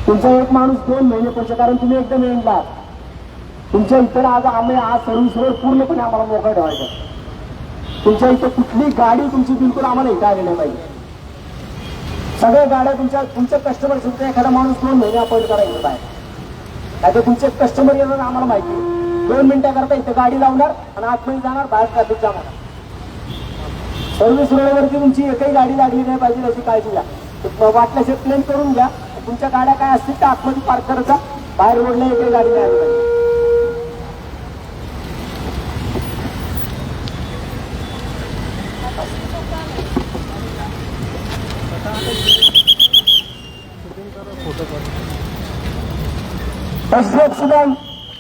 तुमचा एक माणूस 2 महिने पडतो कारण तुम्ही एकदम एंडला. तुमच्या इतर आज सर्व्हिस रोड पूर्णपणे आम्हाला मोकळा ठेवायचा. तुमच्या इथं कुठली गाडी तुमची बिलकुल आम्हाला इथं आली नाही पाहिजे. सगळ्या गाड्या तुमच्या कस्टमर सुद्धा एखादा माणूस 2 महिने अपॉइंट करायचं आहे. नाही तर तुमचे कस्टमर येणार आम्हाला माहिती आहे. 2 मिनिटाकरता इथं गाडी लावणार आणि आतमध्ये जाणार बाहेर ट्रॅफिक जाम होणार. सर्व्हिस रोडवरती तुमची एकही गाडी लागली नाही पाहिजे याची काळजी घ्या. वाटल्याशिवाय प्लेन करून घ्या. तुमच्या गाड्या काय असतील तर आतमध्ये पार्क करायचा. बाहेर रोडला एकही गाडी नाही आली पाहिजे. HDFC बँक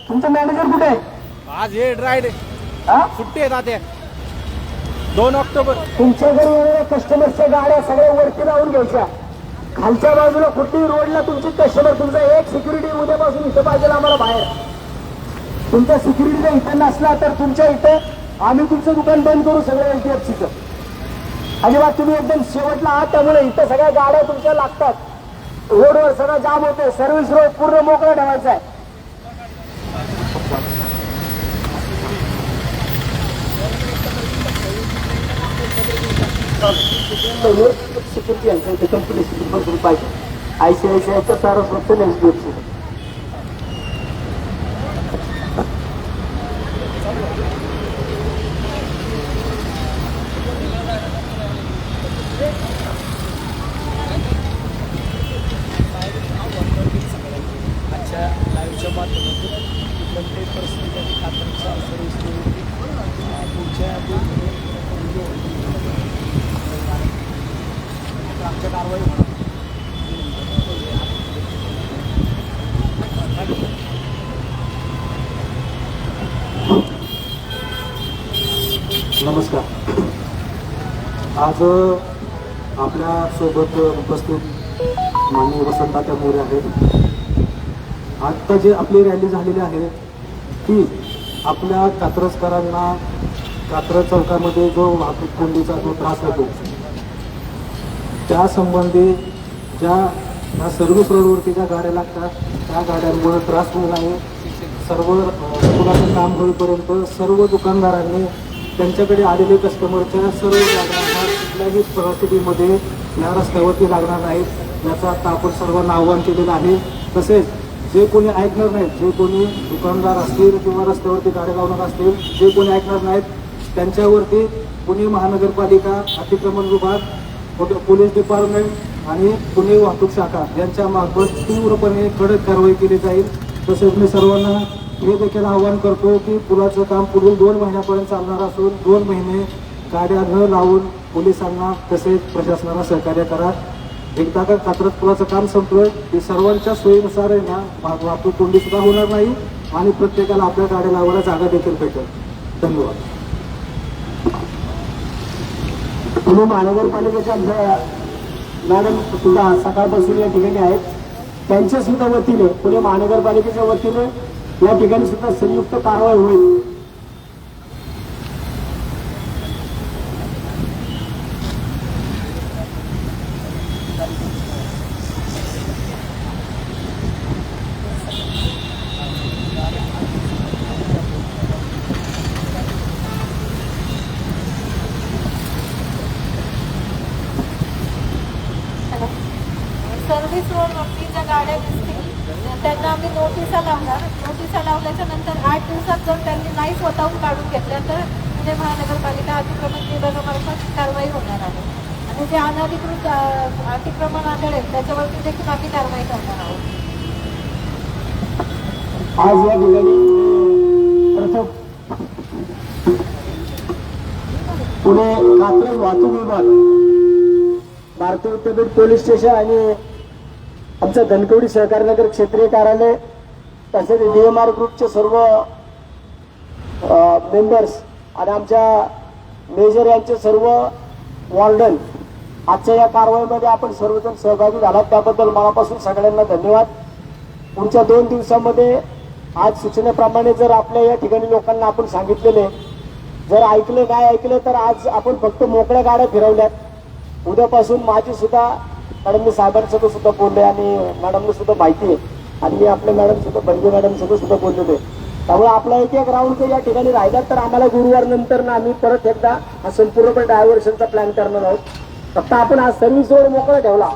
तुमचे मॅनेजर कुठे आहे? आज हे राईड हा? सुट्टी आहे तात्या 2 ऑक्टोबर. तुमच्याकडे येणाऱ्या कस्टमरच्या गाड्या सगळ्या वरती लावून घ्यायच्या. खालच्या बाजूला कुठेही रोडला तुमचे कस्टमर तुमचा एक सिक्युरिटी उद्यापासून इथं पाहिजे आम्हाला बाहेर. तुमचा सिक्युरिटी जर इथं नसला तर तुमच्या इथं आम्ही तुमचं दुकान बंद करू सगळं HDFCचं. अजिबात तुम्ही एकदम शेवटला आहात त्यामुळे इथं सगळ्या गाड्या तुमच्या लागतात. रोडवर सगळं जाम होते. सर्व्हिस रोड पूर्ण मोकळा ठेवायचा आहे. सिक्युरिटी यांच्या कंपनी सिक्युरिटी पाहिजे. ICICIच्या सारा फक्त HDFC. नमस्कार. आज आपल्या सोबत उपस्थित माननीय वसंतदादा मोरे आहेत. आत्ता जे आपली रॅली झालेली आहे ती आपल्या कात्रजकरांना कात्रज चौकामध्ये जो वाहतूक कोंडीचा जो त्रास होतो त्या संबंधी ज्या सर्व्हिस रोडवरती ज्या गाड्या लागतात त्या गाड्यांमुळे त्रास होऊ नये. सर्व पुलाचं काम होईपर्यंत सर्व दुकानदारांनी त्यांच्याकडे आलेले कस्टमरच्या सर्व गाड्यांना कुठल्याही परिस्थितीमध्ये या रस्त्यावरती लागणार नाहीत याचं आता आपण सर्वांना आव्हान केलेलं आहे. तसेच जे कोणी ऐकणार नाहीत, जे कोणी दुकानदार असतील किंवा रस्त्यावरती गाड्या लावणार असतील, जे कोणी ऐकणार नाहीत त्यांच्यावरती पुणे महानगरपालिका अतिक्रमण विभाग, पोलीस डिपार्टमेंट आणि पुणे वाहतूक शाखा यांच्या मार्फत तीव्रपणे कडक कारवाई केली जाईल. तसेच मी सर्वांना हे देखील आवाहन करतो की पुलाचं काम पुढील 2 महिन्यापर्यंत चालणार असून 2 महिने गाड्या न लावून पोलिसांना तसेच प्रशासनाला सहकार्य करा. एकदा का कात्रज पुलाचं काम संपलं की सर्वांच्या सोयीनुसार आहे ना वाहतूक कोंडी सुद्धा होणार नाही आणि प्रत्येकाला आपल्या गाड्या लावायला जागा देखील भेटेल. धन्यवाद. पुणे महानगरपालिकेच्या मॅडम सुद्धा सकाळपासून या ठिकाणी आहेत. त्यांच्या सुद्धा वतीने पुणे महानगरपालिकेच्या वतीने या ठिकाणी सुद्धा संयुक्त कारवाई होईल. सर्व्हिस रोडवरती ज्या गाड्या दिसतील त्यांना आम्ही नोटिसा लावणार. नोटिसा लावल्याच्या नंतर 8 दिवसात जर त्यांनी नाही स्वतःहून काढून घेतल्या तर पुणे महानगरपालिका अतिक्रमण विभागामार्फत कारवाई होणार आहे. आणि जे अनधिकृत अतिक्रमण आढळेल त्याच्यावरती देखील आम्ही कारवाई करणार आहोत. आज या ठिकाणी प्रथम पुणे कात्रज वाहतूक विभाग भारतीय विद्यापीठ पोलीस स्टेशन आणि आमचं धनकवडी सहकारनगर क्षेत्रीय कार्यालय तसेच DMR ग्रुपचे सर्व मेंबर्स आणि आमच्या मेजर यांचे सर्व वॉर्डन आजच्या या कारवाईमध्ये आपण सर्वजण सहभागी झालात त्याबद्दल मनापासून सगळ्यांना धन्यवाद. पुढच्या 2 दिवसामध्ये आज सूचनेप्रमाणे जर आपल्या या ठिकाणी लोकांना आपण सांगितलेले जर ऐकलं नाही ऐकलं तर आज आपण फक्त मोकळ्या गाड्या फिरवल्यात. उद्यापासून माझी सुद्धा मॅडमनी साहेबांसोबत सुद्धा बोलले आणि मॅडमने सुद्धा माहिती आहे आणि मी आपल्या मॅडम सुद्धा बंडे मॅडम सोबत सुद्धा बोललेलो आहे. त्यामुळे आपला एक राऊंड जर या ठिकाणी राहिला तर आम्हाला गुरुवार नंतर ना आम्ही परत एकदा हा संपूर्णपणे डायव्हर्शनचा प्लॅन करणार आहोत. फक्त आपण आज सर्व्हिस रोड मोकळा ठेवला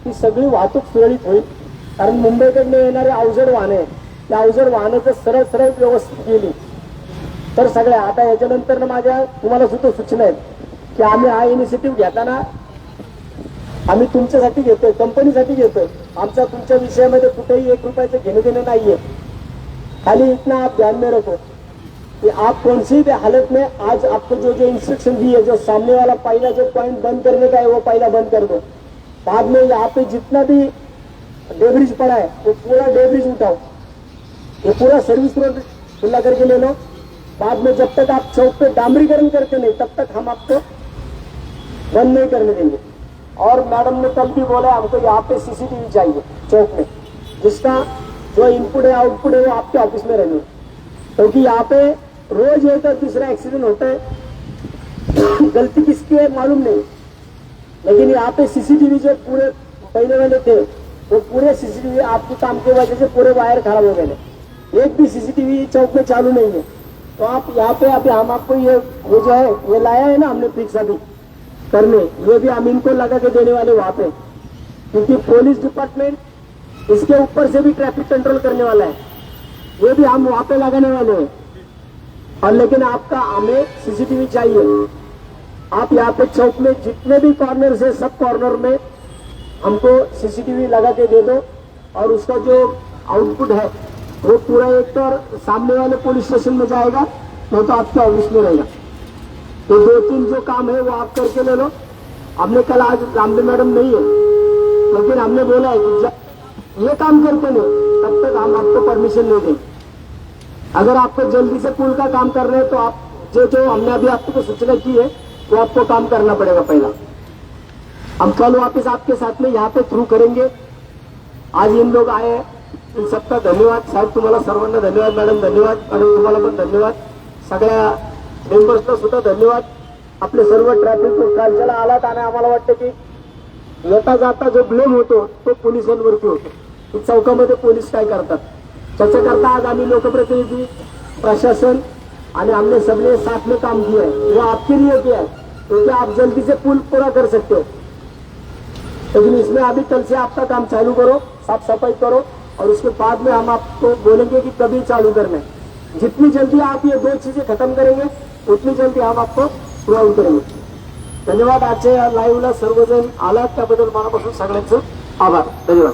की सगळी वाहतूक सुरळीत होईल. कारण मुंबईकडनं येणारे अवजड वाहने त्या अवजड वाहनं जर सरळ सरळ व्यवस्थित गेली तर सगळ्या आता याच्यानंतर माझ्या तुम्हाला सुद्धा सूचना आहेत की आम्ही हा इनिशिएटिव्ह घेताना आम्ही तुमच्यासाठी घेतोय, कंपनीसाठी घेतोय. आमचा तुमच्या विषयामध्ये कुठेही 1 रुपयाचं घेणं देणं नाहीये. खाली इतना आप ध्यान में रखो कि आप कौन सी भी हालत में आज आपको जो इंस्ट्रक्शन दी है जो सामने वाला पहला जो पॉइंट बंद करने का है वो पहला बंद कर दो. बाद में यहाँ पे जितना भी डेब्रिज पड़ा है वो पूरा डेब्रिज उठाओ. ये पूरा सर्विस रोड खुला करके ले लो. बाद में जब तक आप चौक पे डामरीकरण करते नहीं तब तक हम आपको बंद नहीं करने देंगे. और मैडम ने कल भी बोला हमको यहाँ पे CCTV चाहिए चौक में जिसका जो इनपुट है आउटपुट है वो आपके ऑफिस में रहेंगे. क्योंकि यहाँ पे रोज एक और दूसरा एक्सीडेंट होता है. गलती किसकी है मालूम नहीं लेकिन यहाँ पे CCTV जो पूरे पहले वाले थे वो पूरे CCTV आपके काम की वजह से पूरे वायर खराब हो गए. एक भी CCTV चौक में चालू नहीं है. तो आप यहाँ पे अभी हम आपको ये जो है ये लाया है ना हमने फिक्स अभी करने ये भी हम इनको लगा के देने वाले वहां पे. क्योंकि पुलिस डिपार्टमेंट इसके ऊपर से भी ट्रैफिक कंट्रोल करने वाला है. ये भी हम वहां पे लगाने वाले हैं. और लेकिन आपका हमें CCTV चाहिए. आप यहाँ पे चौक में जितने भी कॉर्नर है सब कॉर्नर में हमको CCTV लगा के दे दो. और उसका जो आउटपुट है वो पूरा एक तो सामने वाले पुलिस स्टेशन में जाएगा नहीं तो आपके ऑफिस में रहेगा. तो 2-3 जो काम है वो आप करके ले लो. हमने कल आज रामदेव मैडम नहीं है लेकिन हमने बोला है कि जब ये काम करते नहीं तब तक हम आपको परमिशन नहीं देंगे. अगर आपको जल्दी से पुल का काम कर रहे हैं तो आप जो हमने अभी आपको सूचना की है वो आपको काम करना पड़ेगा पहला. हम कल वापस आपके साथ में यहाँ पे थ्रू करेंगे. आज इन लोग आए इन सबका धन्यवाद. साहेब तुम्हाला सर्वांना धन्यवाद. मॅडम धन्यवाद. मॅडम तुम्हाला पण धन्यवाद. सगळ्या मेंबर्सला सुद्धा धन्यवाद. आपले सर्व ट्रॅफिक कालच्याला आलात आणि आम्हाला वाटतं की येता जाता जो ब्लेम होतो तो पोलिसांवरती होतो की चौकामध्ये पोलीस काय करतात. त्याच्याकरता आज आम्ही लोकप्रतिनिधी प्रशासन आणि हमने सबने साथ में काम किया है. वो आपके लिए किया है क्योंकि आप जल्दी से पुल पूरा कर सकते हो. लेकिन इसमें अभी कल से आपका काम चालू करो, साफ सफाई करो और उसके बाद में हम आपको बोलेंगे कि कभी चालू करना है. जितनी जल्दी आप ये 2 चीजें खत्म करेंगे उतनी जल्दी हम आपको थ्रू आउट करेंगे. धन्यवाद. आजच्या या लाईव्हला सर्वजण आलात त्याबद्दल मनापासून सगळ्यांचं आभार. धन्यवाद.